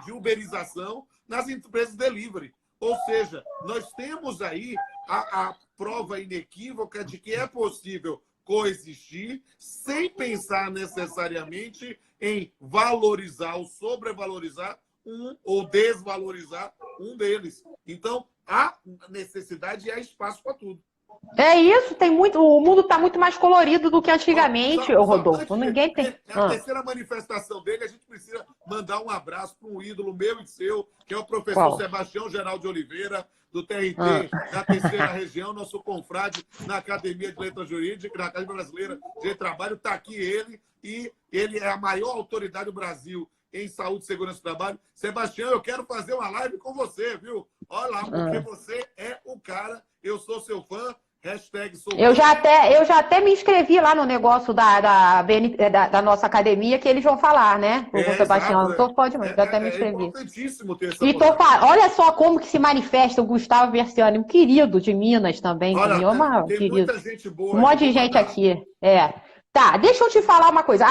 A: de uberização nas empresas delivery. Ou seja, nós temos aí a prova inequívoca de que é possível coexistir sem pensar necessariamente em valorizar ou sobrevalorizar um ou desvalorizar um deles. Então, há necessidade e há espaço para tudo.
B: É isso, o mundo está muito mais colorido do que antigamente, Rodolfo. Ninguém tem.
A: A terceira manifestação dele, a gente precisa mandar um abraço para um ídolo meu e seu, que é o professor Sebastião Geraldo de Oliveira, do TRT, da terceira região, nosso confrade na Academia de Letras Jurídicas, na Academia Brasileira de Trabalho. Está aqui ele, e ele é a maior autoridade do Brasil em saúde e segurança do trabalho. Sebastião, eu quero fazer uma live com você, viu? Olha lá, porque você é o cara, eu sou seu fã.
B: Eu já até me inscrevi lá no negócio da nossa academia, que eles vão falar, né? Com o Sebastião. Então pode, já até me inscrevi.
A: É importantíssimo ter essa
B: olha só como que se manifesta o Gustavo Versiani, um querido de Minas também.
A: Olha, tem muita gente boa.
B: Um monte de gente aqui. Tá, deixa eu te falar uma coisa.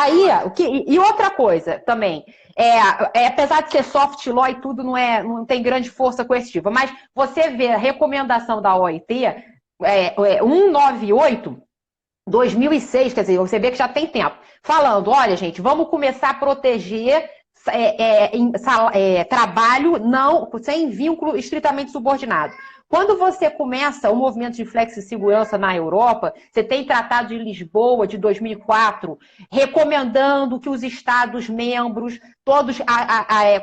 B: E outra coisa também. Apesar de ser soft law e tudo, não tem grande força coercitiva, mas você vê a recomendação da OIT 198, 2006, quer dizer, você vê que já tem tempo, falando, olha, gente, vamos começar a proteger trabalho sem vínculo estritamente subordinado. Quando você começa o movimento de flexi-segurança na Europa, você tem Tratado de Lisboa, de 2004, recomendando que os Estados-membros todos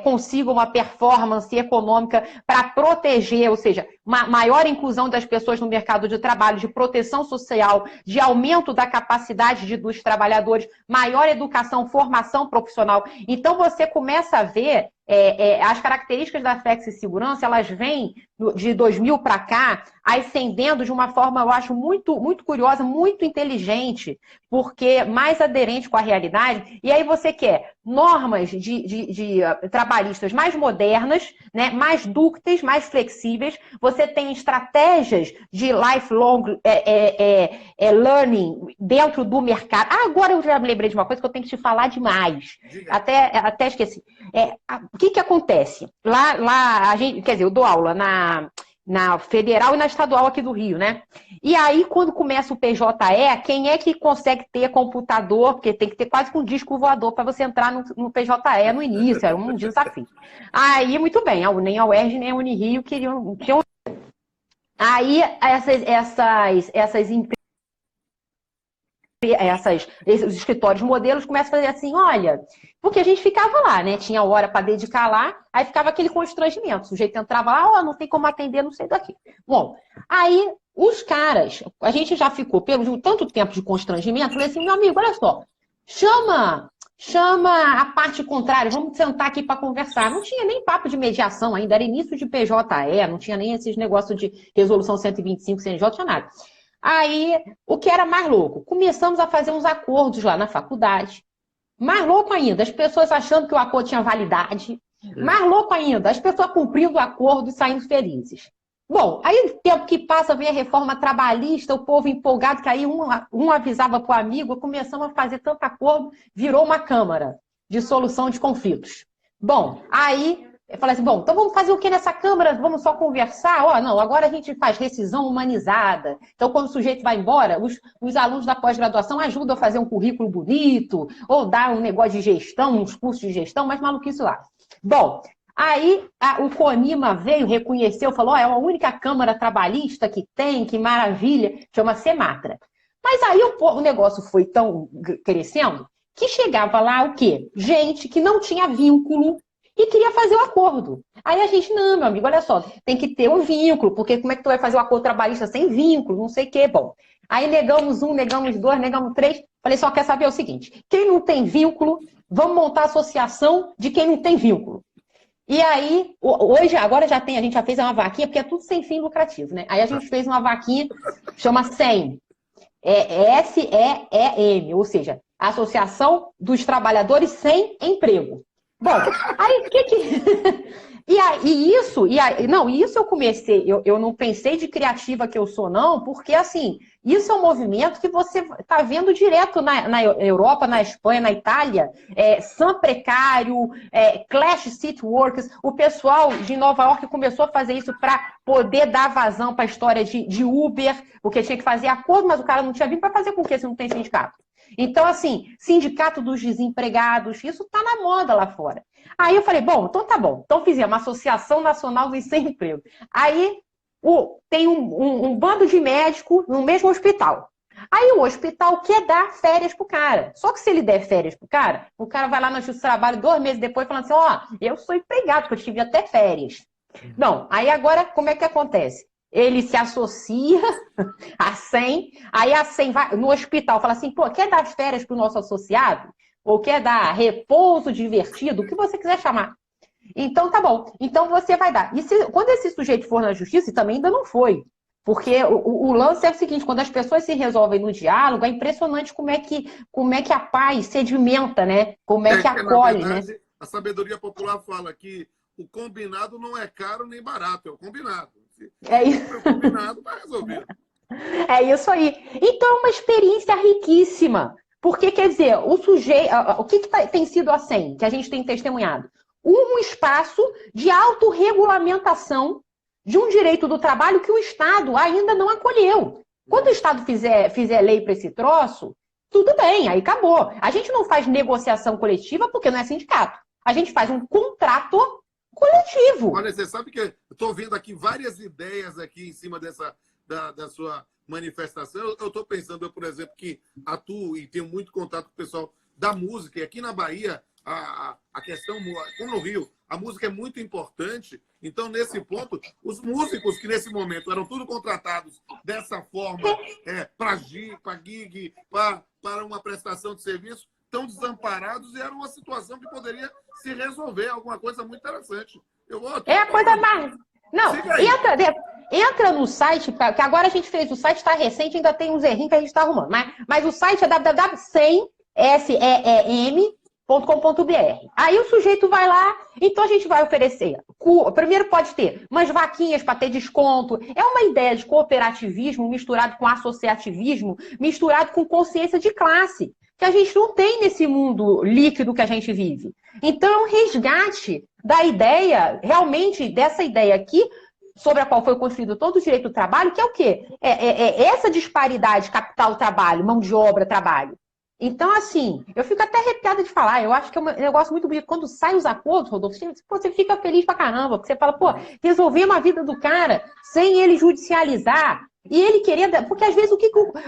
B: consigam uma performance econômica para proteger, ou seja, uma maior inclusão das pessoas no mercado de trabalho, de proteção social, de aumento da capacidade dos trabalhadores, maior educação, formação profissional. Então, você começa a ver as características da flexi-segurança, elas vêm de 2000 para cá, ascendendo de uma forma, eu acho, muito, muito curiosa, muito inteligente, porque mais aderente com a realidade. E aí você quer normas de trabalhistas mais modernas, né, mais dúcteis, mais flexíveis. Você tem estratégias de lifelong learning dentro do mercado. Agora eu já me lembrei de uma coisa que eu tenho que te falar demais. Até esqueci. O que acontece? Lá a gente, quer dizer, eu dou aula na federal e na estadual aqui do Rio, né? E aí, quando começa o PJE, quem é que consegue ter computador? Porque tem que ter quase um disco voador para você entrar no PJE no início, era um desafio. Aí, muito bem, nem a UERJ nem a Unirio queriam... Aí, esses escritórios modelos começam a fazer assim, olha, porque a gente ficava lá, né? Tinha hora para dedicar lá, aí ficava aquele constrangimento. O sujeito entrava lá, não tem como atender, não sei daqui. Bom, aí os caras, a gente já ficou pelo tanto tempo de constrangimento, falei assim, meu amigo, olha só, chama a parte contrária, vamos sentar aqui para conversar. Não tinha nem papo de mediação ainda, era início de PJE, não tinha nem esses negócios de resolução 125, CNJ, não tinha nada. Aí, o que era mais louco? Começamos a fazer uns acordos lá na faculdade. Mais louco ainda, as pessoas achando que o acordo tinha validade. Mais louco ainda, as pessoas cumprindo o acordo e saindo felizes. Bom, aí o tempo que passa, vem a reforma trabalhista, o povo empolgado, que aí um avisava para o amigo, começamos a fazer tanto acordo, virou uma Câmara de Solução de Conflitos. Bom, aí eu falei assim, bom, então vamos fazer o que nessa Câmara? Vamos só conversar? Ó, não, agora a gente faz rescisão humanizada. Então, quando o sujeito vai embora, os alunos da pós-graduação ajudam a fazer um currículo bonito, ou dar um negócio de gestão, uns cursos de gestão, mas maluquice lá. Bom, aí o CONIMA veio, reconheceu, falou, é a única Câmara Trabalhista que tem, que maravilha, chama Sematra. Mas aí o negócio foi tão crescendo que chegava lá o quê? Gente que não tinha vínculo e queria fazer o acordo. Aí a gente, não, meu amigo, olha só, tem que ter um vínculo, porque como é que tu vai fazer o acordo trabalhista sem vínculo, não sei o quê. Bom, aí negamos um, negamos dois, negamos três. Falei, só quer saber o seguinte, quem não tem vínculo, vamos montar a associação de quem não tem vínculo. E aí, hoje, agora a gente já fez uma vaquinha, porque é tudo sem fim lucrativo, né? Aí a gente fez uma vaquinha, chama SEM, SEEM, ou seja, Associação dos Trabalhadores Sem Emprego. Bom, aí o que isso eu comecei, eu não pensei de criativa que eu sou, não, porque assim, isso é um movimento que você está vendo direto na Europa, na Espanha, na Itália, Sam Precário, Clash City Workers, o pessoal de Nova York começou a fazer isso para poder dar vazão para a história de Uber, porque tinha que fazer acordo, mas o cara não tinha vindo para fazer com o quê se não tem sindicato? Então, assim, sindicato dos desempregados, isso está na moda lá fora. Aí eu falei, bom, então tá bom. Então fizemos uma Associação Nacional dos Sem Emprego. Aí tem um bando de médicos no mesmo hospital. Aí o hospital quer dar férias pro cara. Só que se ele der férias pro cara, o cara vai lá no Justiça do Trabalho 2 meses depois falando assim, ó, eu sou empregado, porque eu tive até férias. Não, aí agora como é que acontece? Ele se associa a 100, aí a 100 vai no hospital, fala assim, pô, quer dar férias para o nosso associado? Ou quer dar repouso divertido? O que você quiser chamar. Então, tá bom. Então, você vai dar. E quando esse sujeito for na justiça, e também ainda não foi, porque o lance é o seguinte, quando as pessoas se resolvem no diálogo, é impressionante como é que a paz sedimenta, né? Como é que acolhe,
A: na verdade,
B: né?
A: A sabedoria popular fala que o combinado não é caro nem barato, é o combinado.
B: É isso.
A: O combinado está resolvido.
B: É isso aí. Então, é uma experiência riquíssima. Porque, quer dizer, o que tem sido a SEM, que a gente tem testemunhado? Um espaço de autorregulamentação de um direito do trabalho que o Estado ainda não acolheu. Quando o Estado fizer lei para esse troço, tudo bem, aí acabou. A gente não faz negociação coletiva porque não é sindicato. A gente faz um contrato coletivo.
A: Olha, você sabe que eu estou vendo aqui várias ideias aqui em cima da sua manifestação. Eu estou pensando, eu, por exemplo, que atuo e tenho muito contato com o pessoal da música. E aqui na Bahia, a questão, como no Rio, a música é muito importante. Então, nesse ponto, os músicos que nesse momento eram tudo contratados dessa forma, para gig, para uma prestação de serviço, estão desamparados e era uma situação que poderia se resolver, alguma coisa muito interessante.
B: É a coisa mais... Não, entra no site, que agora a gente fez, o site está recente, ainda tem uns errinhos que a gente está arrumando, mas o site é www.seem.com.br. Aí o sujeito vai lá, então a gente vai oferecer. Primeiro pode ter umas vaquinhas para ter desconto. É uma ideia de cooperativismo misturado com associativismo, misturado com consciência de classe, que a gente não tem nesse mundo líquido que a gente vive. Então, é um resgate da ideia, realmente, dessa ideia aqui, sobre a qual foi construído todo o direito do trabalho, que é o quê? Essa disparidade capital-trabalho, mão de obra-trabalho. Então, assim, eu fico até arrepiada de falar, eu acho que é um negócio muito bonito. Quando saem os acordos, Rodolfo, você fica feliz pra caramba, porque você fala, pô, resolvemos a vida do cara sem ele judicializar. E ele queria... Porque às vezes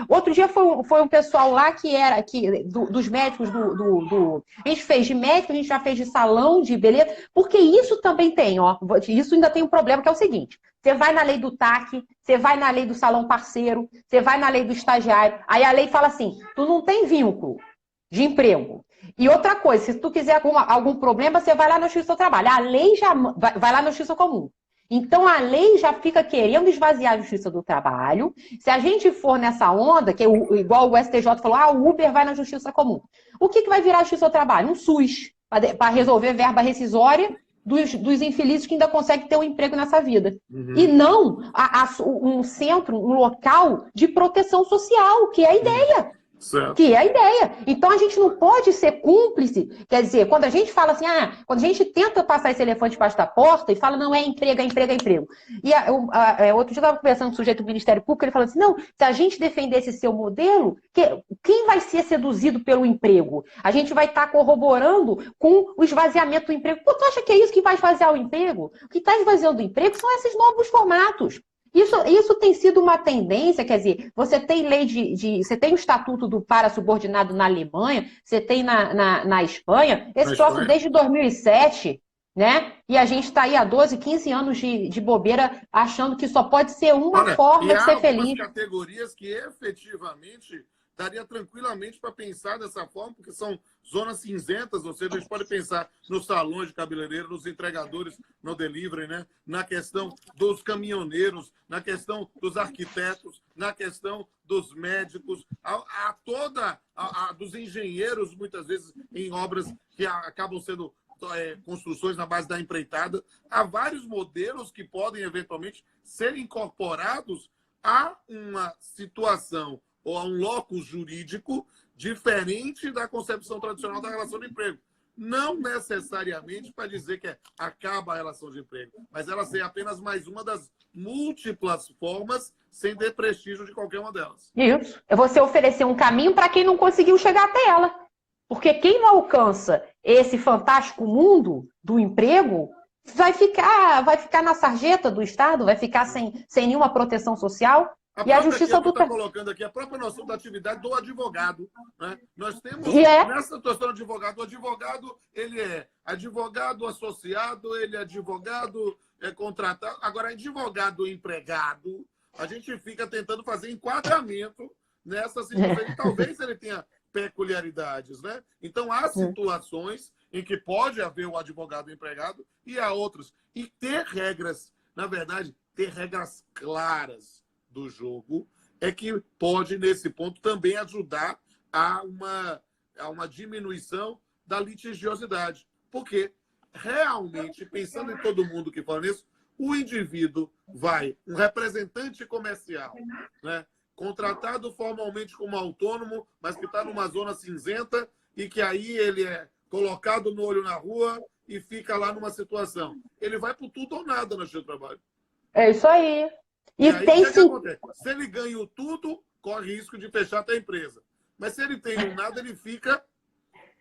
B: outro dia foi um pessoal lá que era dos médicos a gente fez de médico, a gente já fez de salão, de beleza, porque isso também tem, ó. Isso ainda tem um problema, que é o seguinte: você vai na lei do TAC, você vai na lei do salão parceiro, você vai na lei do estagiário, aí a lei fala assim, tu não tem vínculo de emprego. E outra coisa, se tu quiser algum problema, você vai lá na Justiça do Trabalho. A lei já vai lá na Justiça Comum. Então, a lei já fica querendo esvaziar a justiça do trabalho. Se a gente for nessa onda, que é igual o STJ falou, o Uber vai na justiça comum. O que vai virar a justiça do trabalho? Um SUS, para resolver verba rescisória dos infelizes que ainda conseguem ter um emprego nessa vida. E não um centro, um local de proteção social, que é a ideia.
A: Certo.
B: Que é a ideia. Então a gente não pode ser cúmplice. Quer dizer, quando a gente fala assim, quando a gente tenta passar esse elefante debaixo da porta e fala, não, é emprego, é emprego, é emprego. E outro dia eu estava conversando com o sujeito do Ministério Público, ele falou assim, não, se a gente defender esse seu modelo, quem vai ser seduzido pelo emprego? A gente vai estar corroborando com o esvaziamento do emprego. Pô, tu acha que é isso que vai esvaziar o emprego? O que está esvaziando o emprego são esses novos formatos. Isso tem sido uma tendência, quer dizer, você tem lei você tem o Estatuto do Parasubordinado na Alemanha, você tem na Espanha, esse troço desde 2007, né? E a gente está aí há 12, 15 anos de bobeira, achando que só pode ser uma forma de ser feliz.
A: Há categorias que efetivamente daria tranquilamente para pensar dessa forma, porque são zonas cinzentas, ou seja, a gente pode pensar nos salões de cabeleireiro, nos entregadores no delivery, né? Na questão dos caminhoneiros, na questão dos arquitetos, na questão dos médicos, dos engenheiros, muitas vezes em obras que acabam sendo construções na base da empreitada. Há vários modelos que podem eventualmente ser incorporados a uma situação ou a um locus jurídico diferente da concepção tradicional da relação de emprego. Não necessariamente para dizer que acaba a relação de emprego, mas ela ser apenas mais uma das múltiplas formas, sem ter prestígio de qualquer uma delas.
B: Isso. É você oferecer um caminho para quem não conseguiu chegar até ela. Porque quem não alcança esse fantástico mundo do emprego vai ficar na sarjeta do Estado, vai ficar sem nenhuma proteção social. E a justiça do
A: trabalho. Colocando aqui a própria noção da atividade do advogado. Né? Nós temos, nessa situação do advogado, o advogado, ele é advogado associado, ele é advogado contratado. Agora, advogado empregado, a gente fica tentando fazer enquadramento nessa situação. E talvez ele tenha peculiaridades, né? Então, há situações em que pode haver o advogado empregado e há outros. E ter regras, na verdade, ter regras claras do jogo é que pode, nesse ponto, também ajudar a uma diminuição da litigiosidade. Porque, realmente, pensando em todo mundo que fala nisso, o indivíduo um representante comercial, né, contratado formalmente como autônomo, mas que está numa zona cinzenta e que aí ele é colocado no olho na rua e fica lá numa situação. Ele vai por tudo ou nada no seu trabalho.
B: É isso aí.
A: E aí, tem que acontece? Se ele ganha o tudo, corre risco de fechar até a empresa. Mas se ele tem um nada, ele fica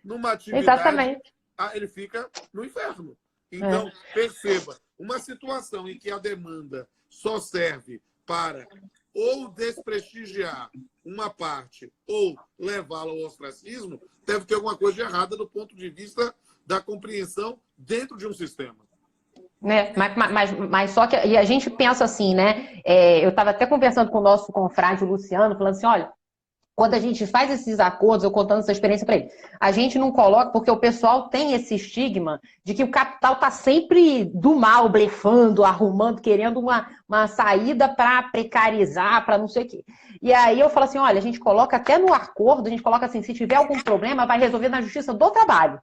A: numa atividade...
B: Exatamente.
A: Ele fica no inferno. Então, perceba, uma situação em que a demanda só serve para ou desprestigiar uma parte ou levá-la ao ostracismo, deve ter alguma coisa de errada do ponto de vista da compreensão dentro de um sistema.
B: Né? Mas só que e a gente pensa assim, né? Eu estava até conversando com o nosso confrade, o Luciano, falando assim, olha, quando a gente faz esses acordos, eu contando essa experiência para ele, a gente não coloca, porque o pessoal tem esse estigma de que o capital está sempre do mal, blefando, arrumando, querendo uma saída para precarizar, para não sei o quê. E aí eu falo assim, olha, a gente coloca até no acordo, a gente coloca assim, se tiver algum problema, vai resolver na justiça do trabalho.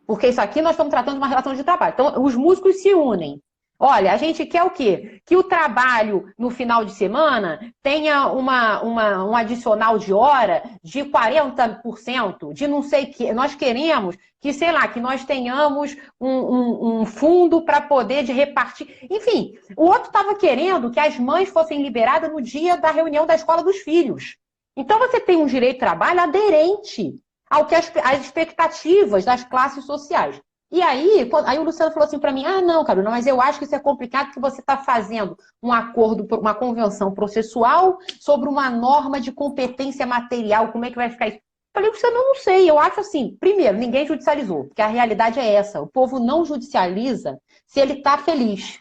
B: Porque isso aqui nós estamos tratando de uma relação de trabalho. Então, os músicos se unem. Olha, a gente quer o quê? Que o trabalho no final de semana tenha um adicional de hora de 40%, de não sei o quê. Nós queremos que, sei lá, que nós tenhamos um fundo para poder de repartir. Enfim, o outro estava querendo que as mães fossem liberadas no dia da reunião da escola dos filhos. Então, você tem um direito de trabalho aderente ao que as expectativas das classes sociais. E aí o Luciano falou assim para mim, não, Carolina, mas eu acho que isso é complicado porque você está fazendo um acordo, uma convenção processual sobre uma norma de competência material, como é que vai ficar isso? Eu falei, Luciano, eu não sei, eu acho assim, primeiro, ninguém judicializou, porque a realidade é essa, o povo não judicializa se ele está feliz.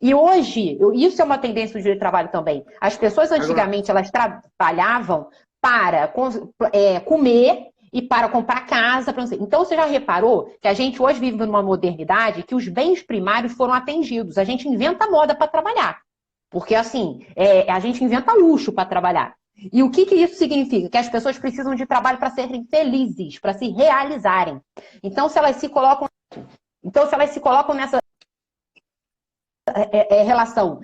B: E hoje, isso é uma tendência do direito do trabalho também, as pessoas antigamente, elas trabalhavam para comer e para comprar casa. Então, você já reparou que a gente hoje vive numa modernidade que os bens primários foram atendidos. A gente inventa moda para trabalhar. Porque, assim, a gente inventa luxo para trabalhar. E o que isso significa? Que as pessoas precisam de trabalho para serem felizes, para se realizarem. Então, se elas se colocam nessa relação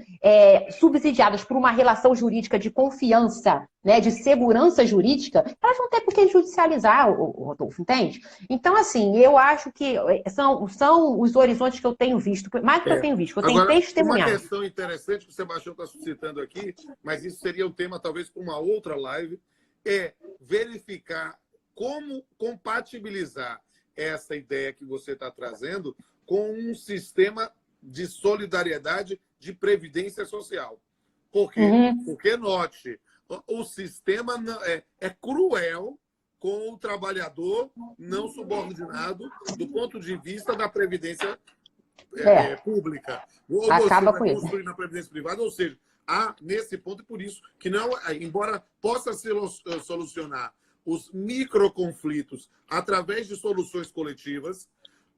B: subsidiadas por uma relação jurídica de confiança, né, de segurança jurídica, elas não têm por que judicializar, Rodolfo, entende? Então, assim, eu acho que são os horizontes que eu tenho visto, mais que eu tenho visto, que eu tenho testemunhado.
A: Uma questão interessante que o Sebastião está suscitando aqui, mas isso seria um tema talvez para uma outra live, é verificar como compatibilizar essa ideia que você está trazendo com um sistema de solidariedade de previdência social. Por quê? Porque, note, o sistema é cruel com o trabalhador não subordinado do ponto de vista da previdência pública. Ou
B: acaba
A: você
B: com
A: vai
B: isso.
A: construir na previdência privada, ou seja, há nesse ponto, e por isso que não, embora possa se solucionar os microconflitos através de soluções coletivas,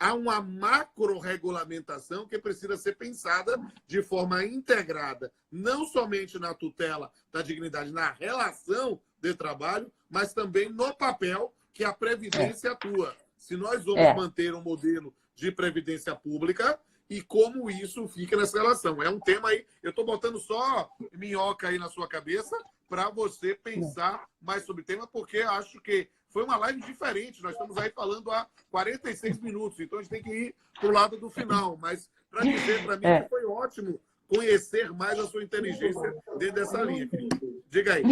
A: há uma macro-regulamentação que precisa ser pensada de forma integrada, não somente na tutela da dignidade, na relação de trabalho, mas também no papel que a Previdência atua. Se nós vamos manter um modelo de previdência pública e como isso fica nessa relação. É um tema aí, eu estou botando só minhoca aí na sua cabeça para você pensar mais sobre o tema, porque acho que foi uma live diferente. Nós estamos aí falando há 46 minutos, então a gente tem que ir para o lado do final. Mas para dizer para mim que foi ótimo conhecer mais a sua inteligência dentro dessa linha, querido. Diga aí.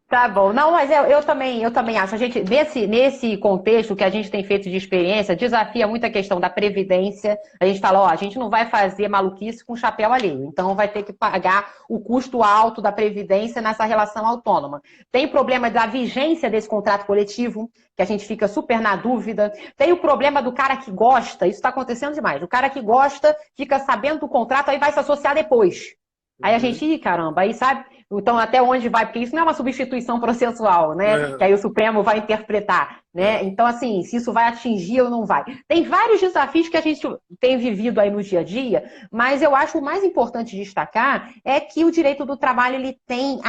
B: Tá bom. Não, mas eu também acho. A gente, nesse contexto que a gente tem feito de experiência, desafia muito a questão da previdência. A gente fala, a gente não vai fazer maluquice com chapéu alheio. Então, vai ter que pagar o custo alto da previdência nessa relação autônoma. Tem problema da vigência desse contrato coletivo, que a gente fica super na dúvida. Tem o problema do cara que gosta. Isso está acontecendo demais. O cara que gosta fica sabendo do contrato, aí vai se associar depois. Aí a gente, caramba, aí sabe? Então, até onde vai? Porque isso não é uma substituição processual, né? Que aí o Supremo vai interpretar, né? Então, assim, se isso vai atingir ou não vai. Tem vários desafios que a gente tem vivido aí no dia a dia, mas eu acho o mais importante destacar é que o direito do trabalho ele tem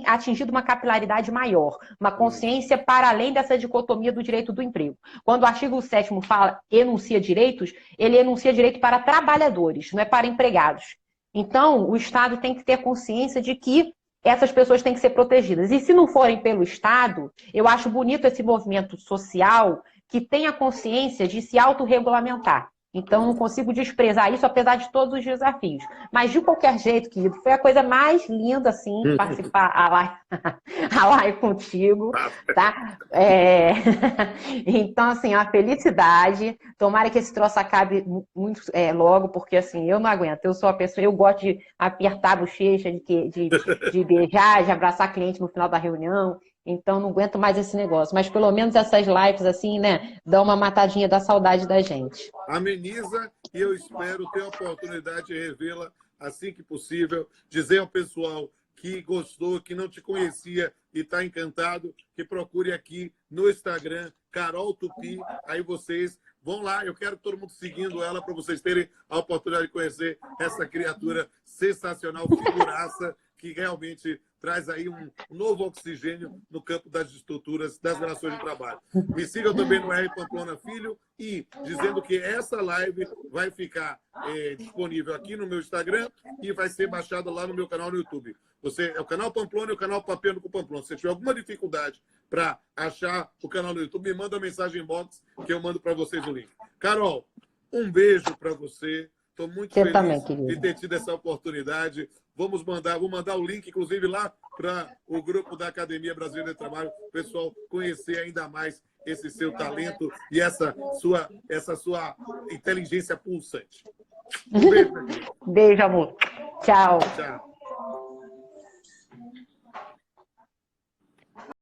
B: atingido uma capilaridade maior, uma consciência para além dessa dicotomia do direito do emprego. Quando o artigo 7º fala enuncia direitos, ele enuncia direito para trabalhadores, não é para empregados. Então, o Estado tem que ter consciência de que essas pessoas têm que ser protegidas. E se não forem pelo Estado, eu acho bonito esse movimento social que tem a consciência de se autorregulamentar. Então, não consigo desprezar isso, apesar de todos os desafios. Mas, de qualquer jeito, querido, foi a coisa mais linda, assim, participar a live contigo, tá? Então, assim, a felicidade. Tomara que esse troço acabe muito logo, porque, assim, eu não aguento. Eu sou a pessoa, eu gosto de apertar a bochecha, de beijar, de abraçar cliente no final da reunião. Então, não aguento mais esse negócio. Mas, pelo menos, essas lives, assim, né, dão uma matadinha da saudade da gente.
A: Ameniza e eu espero ter a oportunidade de revê-la assim que possível. Dizer ao pessoal que gostou, que não te conhecia e está encantado, que procure aqui no Instagram, Carol Tupi. Aí vocês vão lá. Eu quero todo mundo seguindo ela para vocês terem a oportunidade de conhecer essa criatura sensacional, figuraça, que realmente traz aí um novo oxigênio no campo das estruturas, das relações de trabalho. Me sigam também no R. Pamplona Filho e dizendo que essa live vai ficar disponível aqui no meu Instagram e vai ser baixada lá no meu canal no YouTube. É o canal Pamplona e o canal Papendo com Pamplona. Se você tiver alguma dificuldade para achar o canal no YouTube, me manda uma mensagem inbox que eu mando para vocês o link. Carol, um beijo para você. Estou muito feliz de ter tido essa oportunidade. Vou mandar o link, inclusive, lá para o grupo da Academia Brasileira de Trabalho, o pessoal conhecer ainda mais esse seu talento e essa sua inteligência pulsante. Um beijo.
B: Beijo, amor. Tchau.
A: Tchau.